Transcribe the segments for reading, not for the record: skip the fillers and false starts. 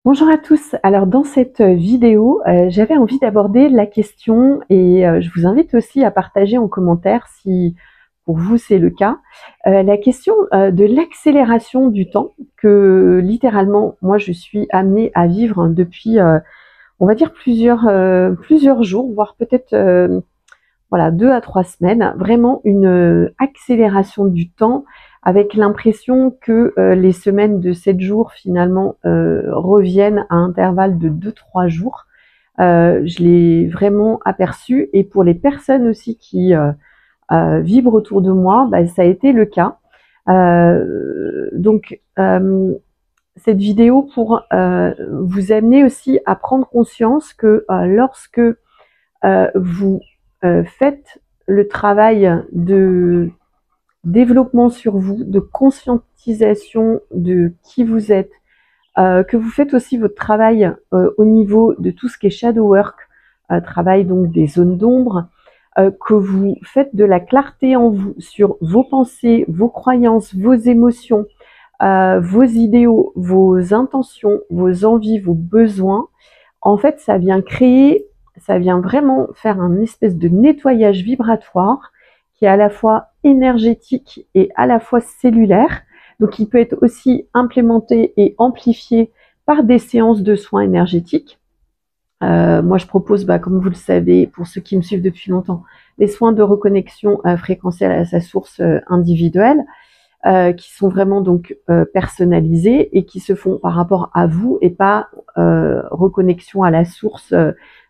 Bonjour à tous. Alors dans cette vidéo, j'avais envie d'aborder la question et je vous invite aussi à partager en commentaire si pour vous c'est le cas, la question de l'accélération du temps que littéralement moi je suis amenée à vivre depuis on va dire plusieurs jours, voire peut-être voilà 2 à 3 semaines, vraiment une accélération du temps avec l'impression que les semaines de 7 jours finalement reviennent à intervalles de 2-3 jours. Je l'ai vraiment aperçu et pour les personnes aussi qui vibrent autour de moi, bah, ça a été le cas. Donc cette vidéo pour vous amener aussi à prendre conscience que lorsque vous faites le travail de développement sur vous, de conscientisation de qui vous êtes, que vous faites aussi votre travail au niveau de tout ce qui est shadow work, travail donc des zones d'ombre, que vous faites de la clarté en vous sur vos pensées, vos croyances, vos émotions, vos idéaux, vos intentions, vos envies, vos besoins. En fait, ça vient vraiment faire un espèce de nettoyage vibratoire qui est à la fois énergétique et à la fois cellulaire. Donc, il peut être aussi implémenté et amplifié par des séances de soins énergétiques. Moi, je propose, comme vous le savez, pour ceux qui me suivent depuis longtemps, des soins de reconnexion fréquentielle à sa source individuelle, qui sont vraiment donc personnalisés et qui se font par rapport à vous et pas reconnexion à la source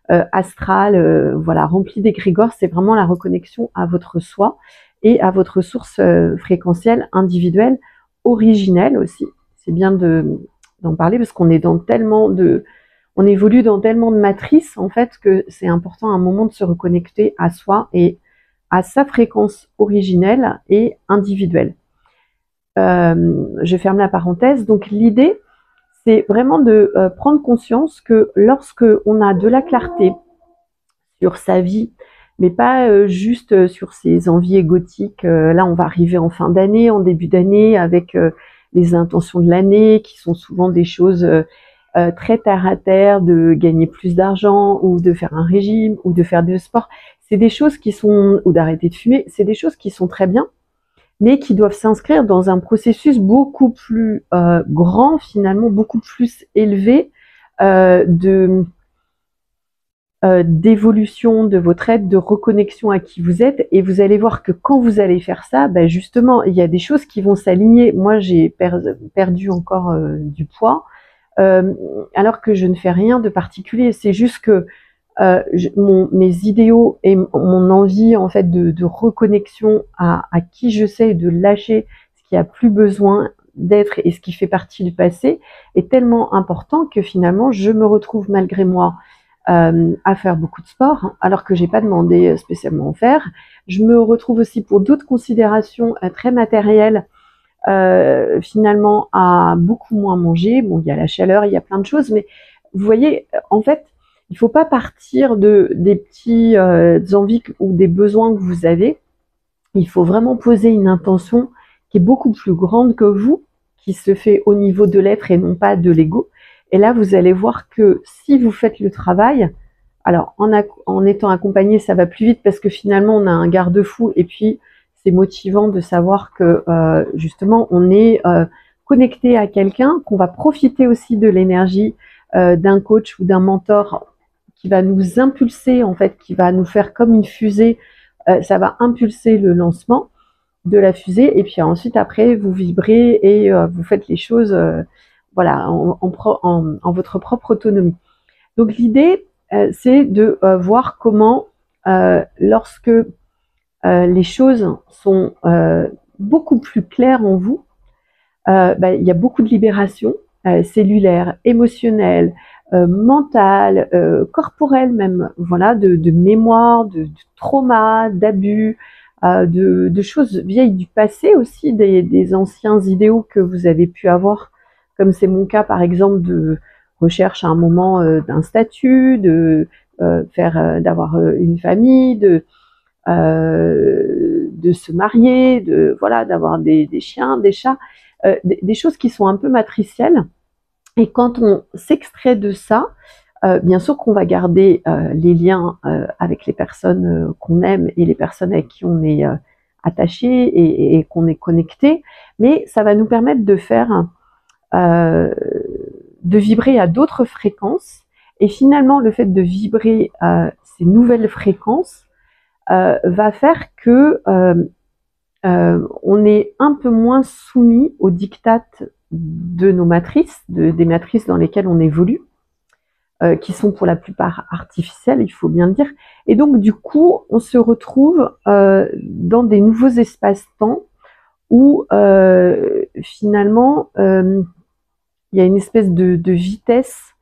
astrale, voilà, remplie d'égrégores. C'est vraiment la reconnexion à votre soi et à votre source fréquentielle individuelle, originelle aussi. C'est bien d'en parler parce qu'on est dans tellement de, on évolue dans tellement de matrices en fait que c'est important à un moment de se reconnecter à soi et à sa fréquence originelle et individuelle. Je ferme la parenthèse. Donc l'idée, c'est vraiment de prendre conscience que lorsque on a de la clarté sur sa vie, mais pas juste sur ses envies égotiques, là on va arriver en fin d'année, en début d'année, avec les intentions de l'année, qui sont souvent des choses très terre à terre, de gagner plus d'argent, ou de faire un régime, ou de faire du sport. C'est des choses qui sont, ou d'arrêter de fumer, c'est des choses qui sont très bien, mais qui doivent s'inscrire dans un processus beaucoup plus grand, finalement, beaucoup plus élevé de d'évolution de votre être, de reconnexion à qui vous êtes. Et vous allez voir que quand vous allez faire ça, justement, il y a des choses qui vont s'aligner. Moi, j'ai perdu encore du poids, alors que je ne fais rien de particulier. C'est juste que mes idéaux et mon envie en fait de reconnexion à qui je sais et de lâcher ce qui a plus besoin d'être et ce qui fait partie du passé est tellement important que finalement je me retrouve malgré moi à faire beaucoup de sport alors que j'ai pas demandé spécialement en faire. Je me retrouve aussi pour d'autres considérations très matérielles finalement à beaucoup moins manger. Bon, il y a la chaleur, il y a plein de choses, mais vous voyez, en fait, il ne faut pas partir des petits envies ou des besoins que vous avez. Il faut vraiment poser une intention qui est beaucoup plus grande que vous, qui se fait au niveau de l'être et non pas de l'ego. Et là, vous allez voir que si vous faites le travail, alors en étant accompagné, ça va plus vite parce que finalement, on a un garde-fou et puis c'est motivant de savoir que justement, on est connecté à quelqu'un, qu'on va profiter aussi de l'énergie d'un coach ou d'un mentor qui va nous impulser, en fait, qui va nous faire comme une fusée. Ça va impulser le lancement de la fusée et puis ensuite après vous vibrez et vous faites les choses voilà en votre propre autonomie. Donc l'idée c'est de voir comment lorsque les choses sont beaucoup plus claires en vous, il y a beaucoup de libération cellulaire, émotionnelle, mentale, corporelle même, voilà, de mémoire, de trauma, d'abus, de choses vieilles du passé aussi, des anciens idéaux que vous avez pu avoir, comme c'est mon cas par exemple de recherche à un moment d'un statut, d'avoir une famille, de se marier, voilà, d'avoir des chiens, des chats, des choses qui sont un peu matricielles Et quand on s'extrait de ça, bien sûr qu'on va garder les liens avec les personnes qu'on aime et les personnes avec qui on est attaché et qu'on est connecté, mais ça va nous permettre de faire, de vibrer à d'autres fréquences. Et finalement, le fait de vibrer ces nouvelles fréquences va faire que on est un peu moins soumis aux diktats de nos matrices, des matrices dans lesquelles on évolue, qui sont pour la plupart artificielles, il faut bien le dire. Et donc, du coup, on se retrouve dans des nouveaux espaces-temps où finalement, il y a une espèce de vitesse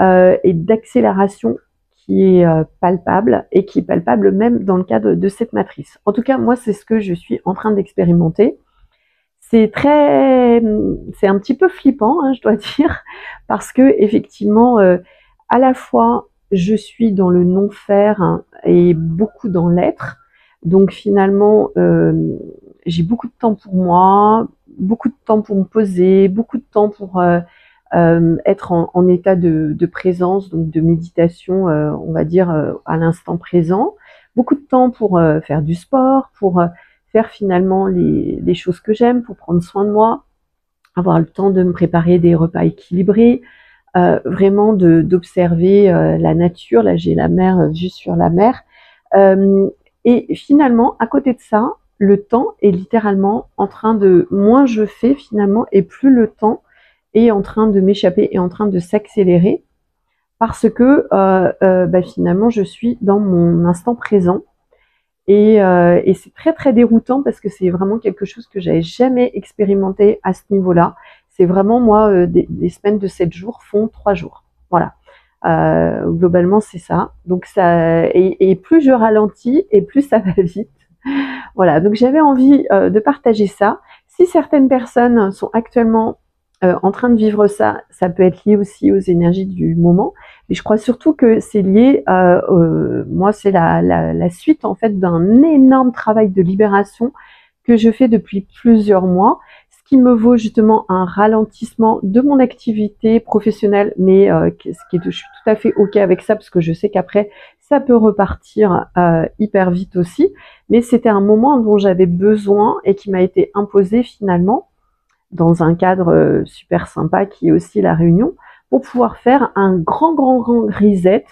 et d'accélération qui est palpable et qui est palpable même dans le cadre de cette matrice. En tout cas, moi, c'est ce que je suis en train d'expérimenter. C'est un petit peu flippant, hein, je dois dire, parce que effectivement, à la fois, je suis dans le non-faire hein, et beaucoup dans l'être. Donc finalement, j'ai beaucoup de temps pour moi, beaucoup de temps pour me poser, beaucoup de temps pour être en état de présence, donc de méditation, on va dire, à l'instant présent. Beaucoup de temps pour faire du sport, pour faire finalement les choses que j'aime, pour prendre soin de moi, avoir le temps de me préparer des repas équilibrés, vraiment d'observer la nature. Là, j'ai la mer vue sur la mer. Et finalement, à côté de ça, le temps est littéralement en train de... Moins je fais finalement, et plus le temps est en train de m'échapper, est en train de s'accélérer, parce que finalement, je suis dans mon instant présent. Et c'est très très déroutant parce que c'est vraiment quelque chose que j'avais jamais expérimenté à ce niveau-là. C'est vraiment moi, des semaines de 7 jours font 3 jours. Voilà. Globalement, c'est ça. Donc ça, et plus je ralentis, et plus ça va vite. Voilà. Donc j'avais envie de partager ça. Si certaines personnes sont actuellement en train de vivre ça, ça peut être lié aussi aux énergies du moment. Mais je crois surtout que c'est lié, moi c'est la suite en fait d'un énorme travail de libération que je fais depuis plusieurs mois, ce qui me vaut justement un ralentissement de mon activité professionnelle, mais je suis tout à fait ok avec ça parce que je sais qu'après ça peut repartir hyper vite aussi. Mais c'était un moment dont j'avais besoin et qui m'a été imposé finalement dans un cadre super sympa qui est aussi la Réunion, pour pouvoir faire un grand reset,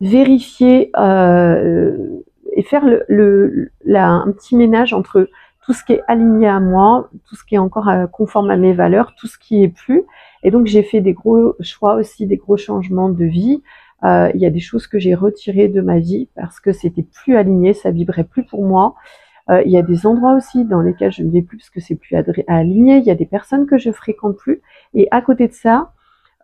vérifier et faire un petit ménage entre tout ce qui est aligné à moi, tout ce qui est encore conforme à mes valeurs, tout ce qui est plus. Et donc j'ai fait des gros choix aussi, des gros changements de vie. Il y a des choses que j'ai retirées de ma vie parce que c'était plus aligné, ça vibrait plus pour moi. Il y a des endroits aussi dans lesquels je ne vais plus parce que c'est plus aligné. Il y a des personnes que je fréquente plus. Et à côté de ça,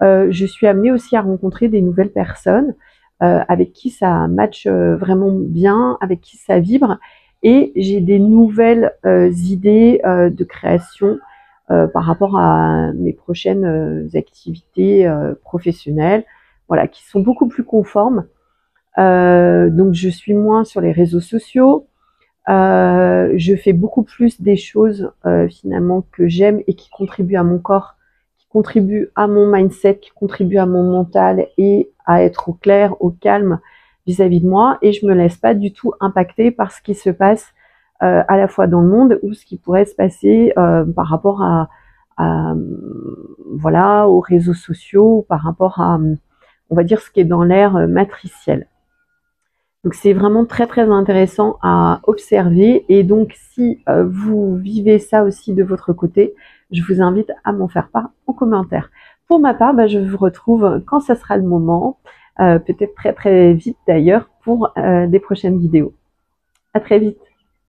je suis amenée aussi à rencontrer des nouvelles personnes avec qui ça match vraiment bien, avec qui ça vibre. Et j'ai des nouvelles idées de création par rapport à mes prochaines activités professionnelles, voilà, qui sont beaucoup plus conformes. Donc je suis moins sur les réseaux sociaux. Je fais beaucoup plus des choses finalement que j'aime et qui contribuent à mon corps, qui contribuent à mon mindset, qui contribuent à mon mental et à être au clair, au calme vis-à-vis de moi. Et je me laisse pas du tout impacter par ce qui se passe à la fois dans le monde ou ce qui pourrait se passer par rapport voilà, aux réseaux sociaux, par rapport à, on va dire, ce qui est dans l'ère matricielle. Donc c'est vraiment très très intéressant à observer, et donc si vous vivez ça aussi de votre côté, je vous invite à m'en faire part en commentaire. Pour ma part, je vous retrouve quand ça sera le moment, peut-être très très vite d'ailleurs, pour des prochaines vidéos. À très vite.